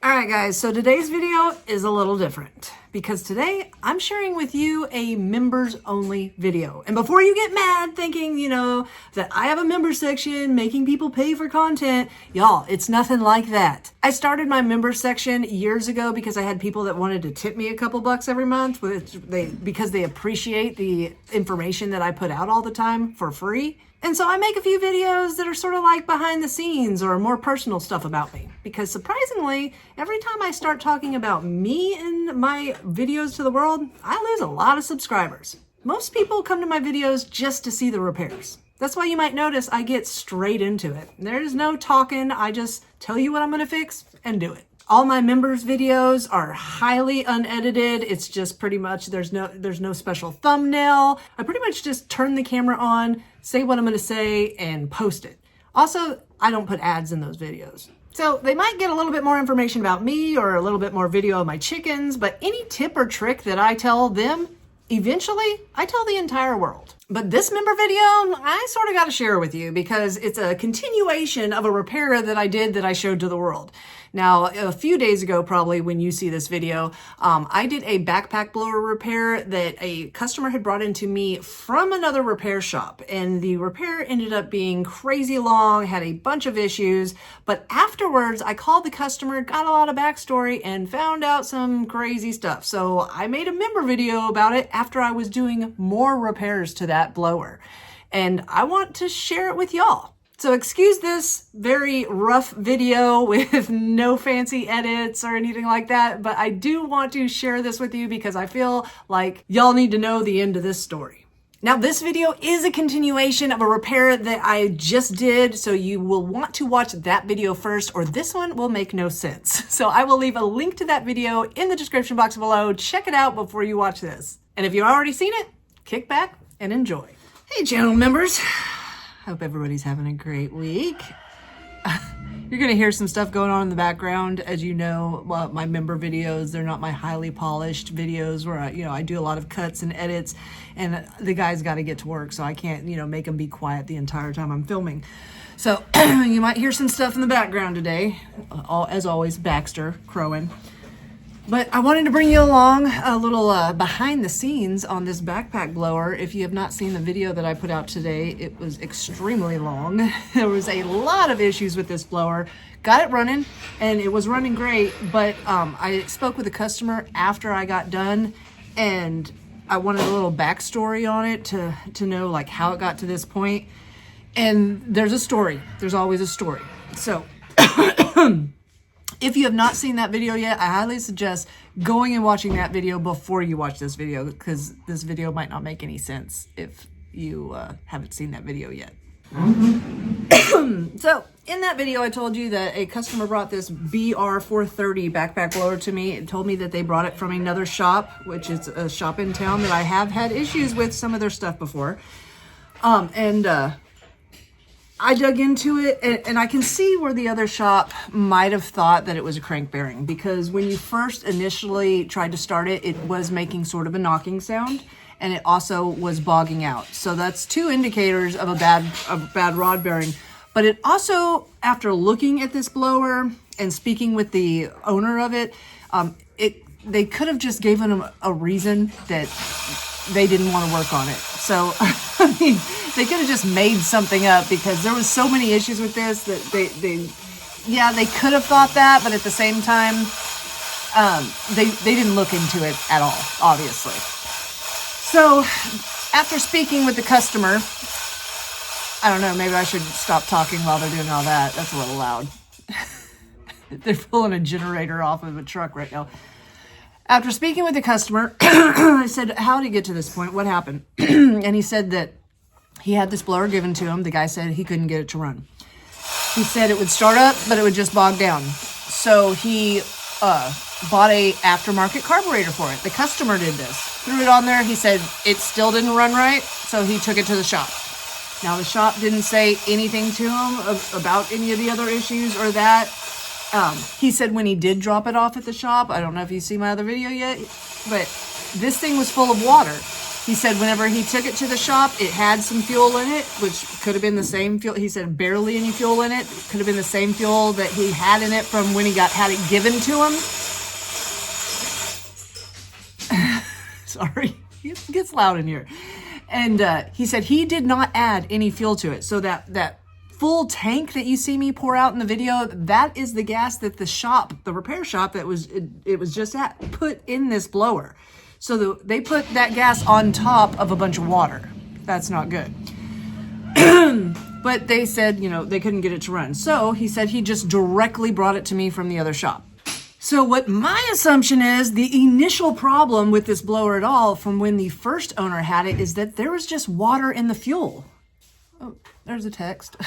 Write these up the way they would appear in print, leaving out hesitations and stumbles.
Alright guys, so today's video is a little different because today I'm sharing with you a members only video. And before you get mad thinking, that I have a member section making people pay for content, y'all, it's nothing like that. I started my member section years ago because I had people that wanted to tip me a couple bucks every month because they appreciate the information that I put out all the time for free. And so I make a few videos that are sort of like behind the scenes or more personal stuff about me. Because surprisingly, every time I start talking about me in my videos to the world, I lose a lot of subscribers. Most people come to my videos just to see the repairs. That's why you might notice I get straight into it. There's no talking, I just tell you what I'm gonna fix and do it. All my members videos are highly unedited. It's just pretty much, there's no special thumbnail. I pretty much just turn the camera on, say what I'm gonna say, and post it. Also, I don't put ads in those videos. So they might get a little bit more information about me or a little bit more video of my chickens, but any tip or trick that I tell them, eventually I tell the entire world. But this member video, I sort of got to share with you because it's a continuation of a repair that I did that I showed to the world. Now, a few days ago, probably when you see this video, I did a backpack blower repair that a customer had brought into me from another repair shop. And the repair ended up being crazy long, had a bunch of issues. But afterwards, I called the customer, got a lot of backstory, and found out some crazy stuff. So I made a member video about it after I was doing more repairs to that blower. And I want to share it with y'all. So excuse this very rough video with no fancy edits or anything like that, but I do want to share this with you because I feel like y'all need to know the end of this story. Now, this video is a continuation of a repair that I just did, so you will want to watch that video first or this one will make no sense. So I will leave a link to that video in the description box below. Check it out before you watch this. And if you've already seen it, kick back and enjoy. Hey, channel members. Hope everybody's having a great week. You're gonna hear some stuff going on in the background. As you know, my member videos, they're not my highly polished videos where I do a lot of cuts and edits, and the guys got to get to work, so I can't, make them be quiet the entire time I'm filming. So you might hear some stuff in the background today. As always, Baxter crowing. But I wanted to bring you along a little behind the scenes on this backpack blower. If you have not seen the video that I put out today, it was extremely long. There was a lot of issues with this blower. Got it running, and it was running great, but I spoke with a customer after I got done, and I wanted a little backstory on it to know like how it got to this point. And there's a story. There's always a story. So if you have not seen that video yet, I highly suggest going and watching that video before you watch this video, because this video might not make any sense if you haven't seen that video yet. So in that video, I told you that a customer brought this BR430 backpack blower to me and told me that they brought it from another shop, which is a shop in town that I have had issues with some of their stuff before. I dug into it, and I can see where the other shop might have thought that it was a crank bearing, because when you first initially tried to start it, it was making sort of a knocking sound, and it also was bogging out. So that's two indicators of a bad rod bearing. But it also, after looking at this blower and speaking with the owner of it, they could have just given them a reason that they didn't want to work on it. So, I mean, they could have just made something up, because there was so many issues with this that they could have thought that, but at the same time, they didn't look into it at all, obviously. So after speaking with the customer, I don't know, maybe I should stop talking while they're doing all that. That's a little loud. They're pulling a generator off of a truck right now. After speaking with the customer, I said, how did he get to this point? What happened? And he said that he had this blower given to him. The guy said he couldn't get it to run. He said it would start up, but it would just bog down. So he bought a aftermarket carburetor for it. The customer did this. Threw it on there. He said it still didn't run right, so he took it to the shop. Now, the shop didn't say anything to him about any of the other issues or that. He said when he did drop it off at the shop, I don't know if you see my other video yet, but this thing was full of water. He said whenever he took it to the shop, it had some fuel in it, which could have been the same fuel. He said barely any fuel in it. Could have been the same fuel that he had in it from when he had it given to him. Sorry, it gets loud in here. And he said he did not add any fuel to it. So that full tank that you see me pour out in the video, that is the gas that the repair shop that it was just at, put in this blower. So they put that gas on top of a bunch of water. That's not good. But they said, they couldn't get it to run. So he said he just directly brought it to me from the other shop. So what my assumption is, the initial problem with this blower at all from when the first owner had it is that there was just water in the fuel. Oh, there's a text.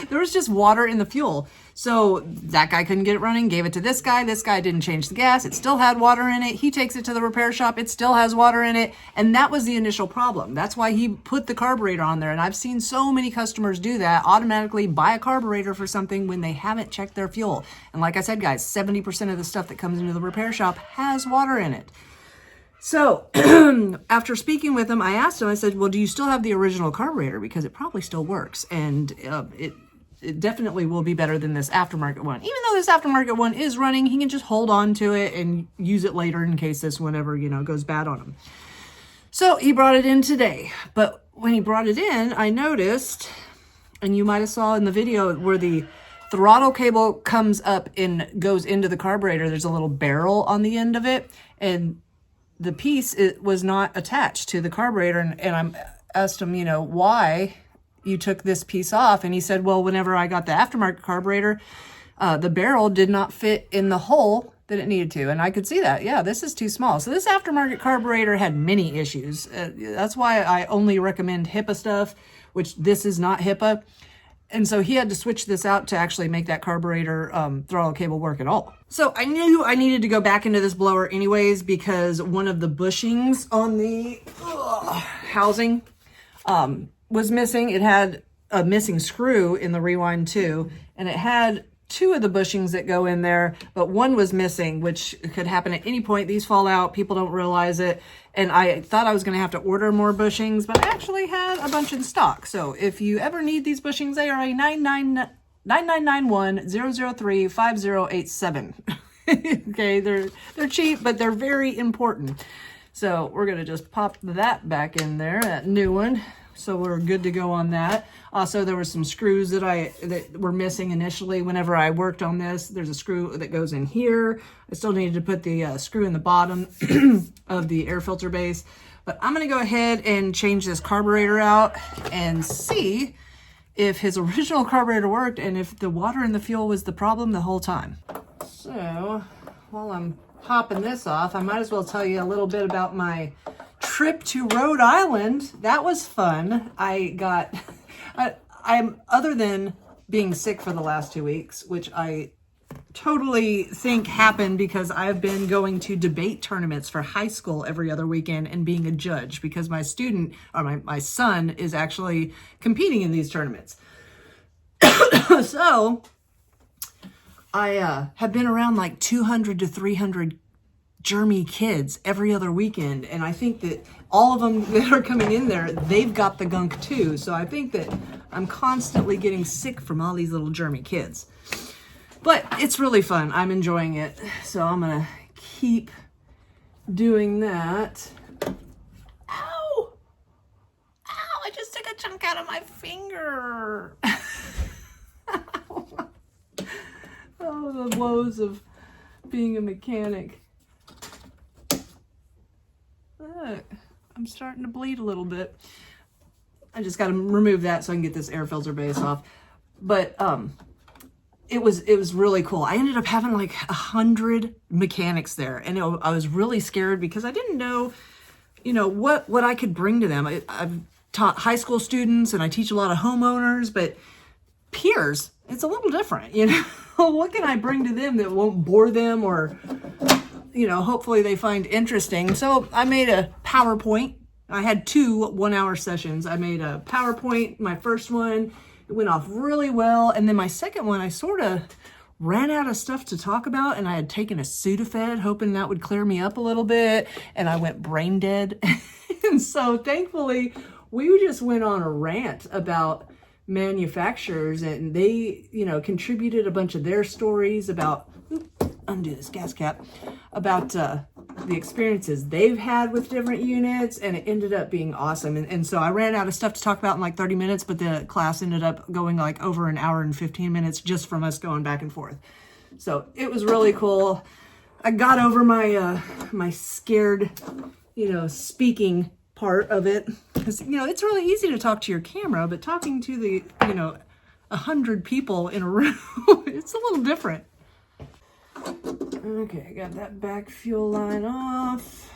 There was just water in the fuel. So that guy couldn't get it running, gave it to this guy. This guy didn't change the gas. It still had water in it. He takes it to the repair shop. It still has water in it. And that was the initial problem. That's why he put the carburetor on there. And I've seen so many customers do that, automatically buy a carburetor for something when they haven't checked their fuel. And like I said, guys, 70% of the stuff that comes into the repair shop has water in it. So after speaking with him, I asked him, I said, well, do you still have the original carburetor? Because it probably still works. And it definitely will be better than this aftermarket one. Even though this aftermarket one is running, he can just hold on to it and use it later in case this one ever, goes bad on him. So he brought it in today. But when he brought it in, I noticed, and you might have saw in the video where the throttle cable comes up and goes into the carburetor, there's a little barrel on the end of it. And the piece, it was not attached to the carburetor. And I asked him, why you took this piece off. And he said, well, whenever I got the aftermarket carburetor, the barrel did not fit in the hole that it needed to. And I could see that. Yeah, this is too small. So this aftermarket carburetor had many issues. That's why I only recommend HIPAA stuff, which this is not HIPAA. And so he had to switch this out to actually make that carburetor throttle cable work at all. So I knew I needed to go back into this blower anyways because one of the bushings on the housing was missing. It had a missing screw in the rewind too, and it had two of the bushings that go in there, but one was missing, which could happen at any point. These fall out, people don't realize it. And I thought I was going to have to order more bushings, but I actually had a bunch in stock. So if you ever need these bushings, they are a 9991-003-5087. Okay, they're cheap, but they're very important. So we're going to just pop that back in there, that new one. So we're good to go on that. Also, there were some screws that were missing initially whenever I worked on this. There's a screw that goes in here. I still needed to put the screw in the bottom of the air filter base. But I'm going to go ahead and change this carburetor out and see if his original carburetor worked and if the water in the fuel was the problem the whole time. So while I'm popping this off, I might as well tell you a little bit about my trip to Rhode Island. That was fun. I'm other than being sick for the last 2 weeks, which I totally think happened because I've been going to debate tournaments for high school every other weekend and being a judge because my son is actually competing in these tournaments. So I have been around like 200 to 300 germy kids every other weekend, and I think that all of them that are coming in there, they've got the gunk too. So I think that I'm constantly getting sick from all these little germy kids, but it's really fun. I'm enjoying it, so I'm gonna keep doing that. Ow! I just took a chunk out of my finger. Oh, the woes of being a mechanic. Look, I'm starting to bleed a little bit. I just got to remove that so I can get this air filter base off. But it was really cool. I ended up having like 100 mechanics there, and I was really scared because I didn't know, what I could bring to them. I've taught high school students and I teach a lot of homeowners, but peers, it's a little different, What can I bring to them that won't bore them or, hopefully they find interesting. So I made a PowerPoint. I had 2 one-hour sessions. I made a PowerPoint, my first one. It went off really well. And then my second one, I sort of ran out of stuff to talk about, and I had taken a Sudafed, hoping that would clear me up a little bit. And I went brain dead. And so thankfully, we just went on a rant about manufacturers, and they, you know, contributed a bunch of their stories about, undo this gas cap, about the experiences they've had with different units, and it ended up being awesome. And so I ran out of stuff to talk about in like 30 minutes, but the class ended up going like over an hour and 15 minutes just from us going back and forth. So it was really cool. I got over my my scared, you know, speaking part of it, because, you know, it's really easy to talk to your camera, but talking to the, you know, 100 people in a room, it's a little different. Okay, I got that back fuel line off.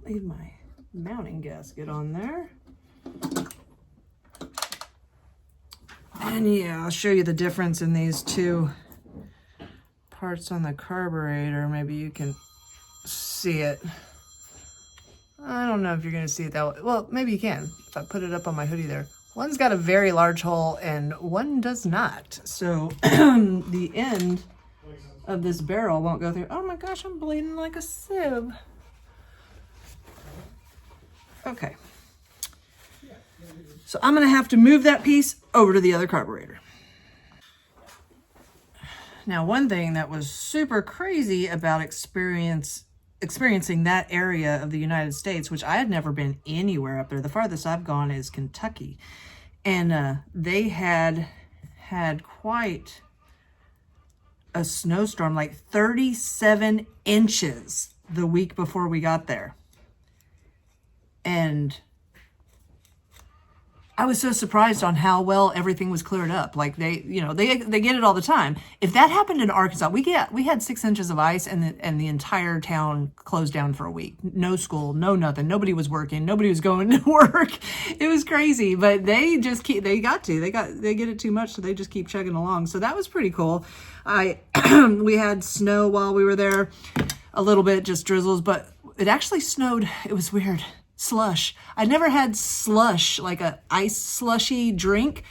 Leave my mounting gasket on there. And yeah, I'll show you the difference in these two parts on the carburetor. Maybe you can see it. I don't know if you're going to see it that way. Well, maybe you can if I put it up on my hoodie there. One's got a very large hole and one does not. So the end of this barrel won't go through. Oh my gosh, I'm bleeding like a sieve. Okay. So I'm going to have to move that piece over to the other carburetor. Now, one thing that was super crazy about experiencing that area of the United States, which I had never been anywhere up there. The farthest I've gone is Kentucky. And they had quite a snowstorm, like 37 inches the week before we got there. And I was so surprised on how well everything was cleared up. Like they, you know, they get it all the time. If that happened in Arkansas, we had 6 inches of ice, and the entire town closed down for a week. No school, no nothing. Nobody was working. Nobody was going to work. It was crazy. But they get it too much, so they just keep chugging along. So that was pretty cool. We had snow while we were there, a little bit, just drizzles, but it actually snowed. It was weird. Slush. I never had slush, like a ice slushy drink.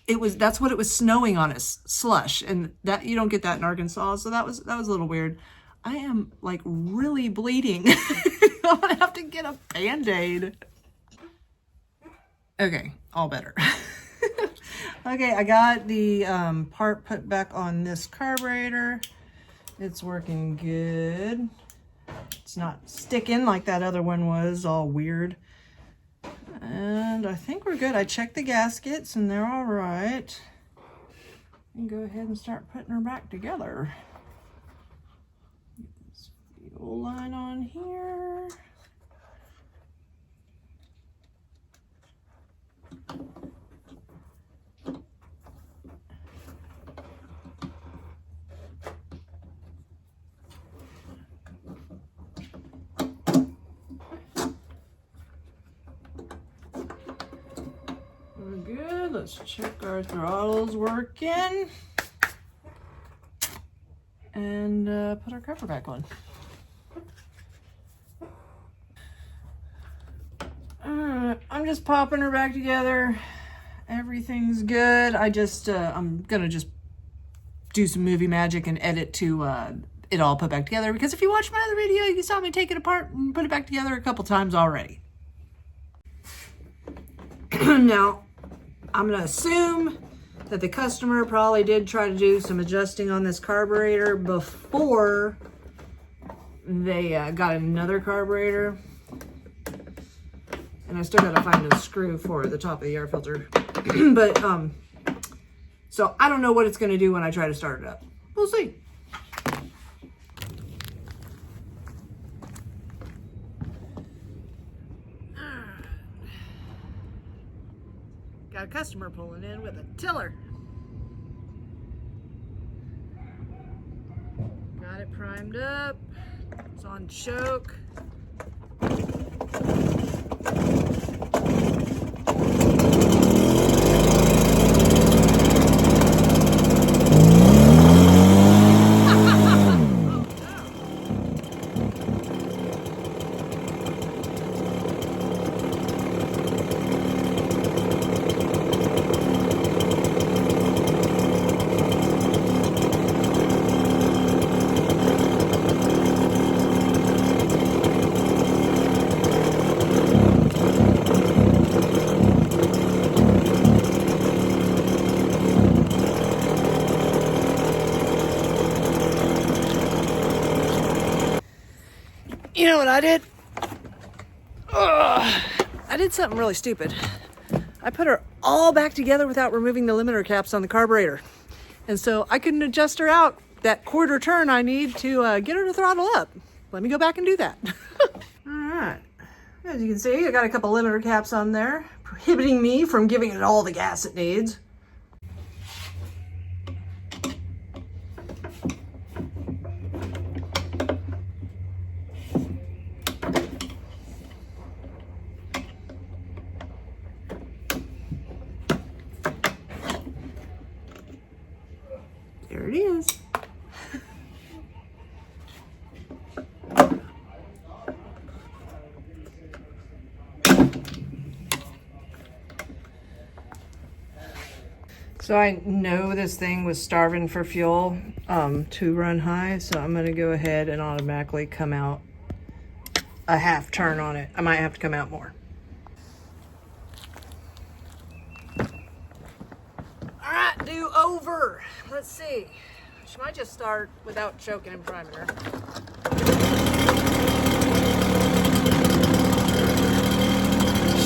That's what it was snowing on us, slush, and that you don't get that in Arkansas. So that was a little weird. I am like really bleeding. I'm gonna have to get a Band-Aid. Okay, all better. Okay, I got the part put back on this carburetor. It's working good. It's not sticking like that other one was, all weird. And I think we're good. I checked the gaskets and they're all right. And go ahead and start putting her back together. Get this fuel line on here. Good. Let's check our throttles working and put our cover back on. I'm just popping her back together. Everything's good. I'm gonna just do some movie magic and edit to it all put back together, because if you watch my other video, you saw me take it apart and put it back together a couple times already. Now, I'm going to assume that the customer probably did try to do some adjusting on this carburetor before they got another carburetor. And I still got to find a screw for the top of the air filter. But, so I don't know what it's going to do when I try to start it up. We'll see. Got a customer pulling in with a tiller. Got it primed up. It's on choke. You know what I did? Ugh, I did something really stupid. I put her all back together without removing the limiter caps on the carburetor. And so I couldn't adjust her out that quarter turn I need to get her to throttle up. Let me go back and do that. All right. As you can see, I got a couple limiter caps on there, prohibiting me from giving it all the gas it needs. There it is. So I know this thing was starving for fuel to run high, so I'm gonna go ahead and automatically come out a half turn on it. I might have to come out more. All right, do over. Let's see. She might just start without choking and priming her.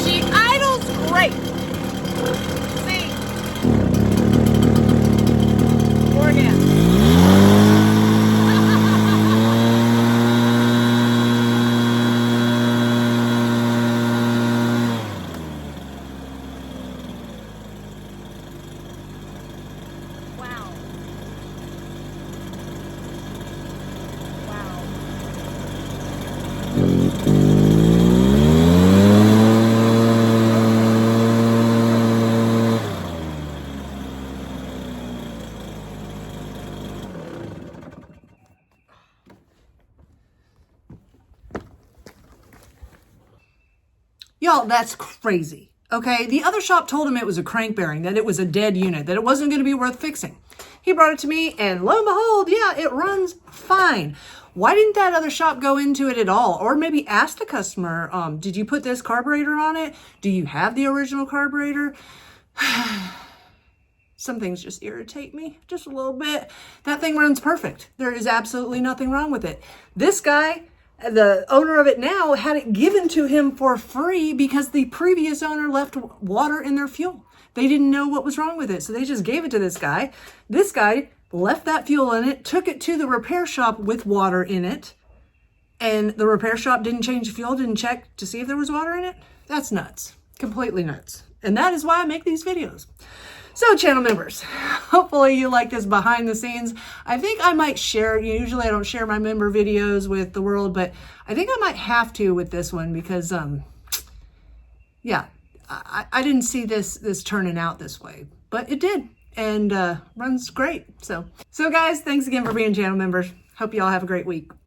She idles great. See? More again. Wow. Wow. Y'all, that's crazy. Okay, the other shop told him it was a crank bearing, that it was a dead unit, that it wasn't going to be worth fixing. He brought it to me, and lo and behold, yeah, it runs fine. Why didn't that other shop go into it at all? Or maybe ask the customer, did you put this carburetor on it? Do you have the original carburetor? Some things just irritate me just a little bit. That thing runs perfect. There is absolutely nothing wrong with it. This guy, the owner of it now, had it given to him for free because the previous owner left water in their fuel. They didn't know what was wrong with it, so they just gave it to this guy. This guy left that fuel in it, took it to the repair shop with water in it, and the repair shop didn't change the fuel, didn't check to see if there was water in it. That's nuts. Completely nuts. And that is why I make these videos. So channel members, hopefully you like this behind the scenes. I think I might share, usually I don't share my member videos with the world, but I think I might have to with this one because, yeah, I didn't see this turning out this way, but it did, and runs great. So guys, thanks again for being channel members. Hope you all have a great week.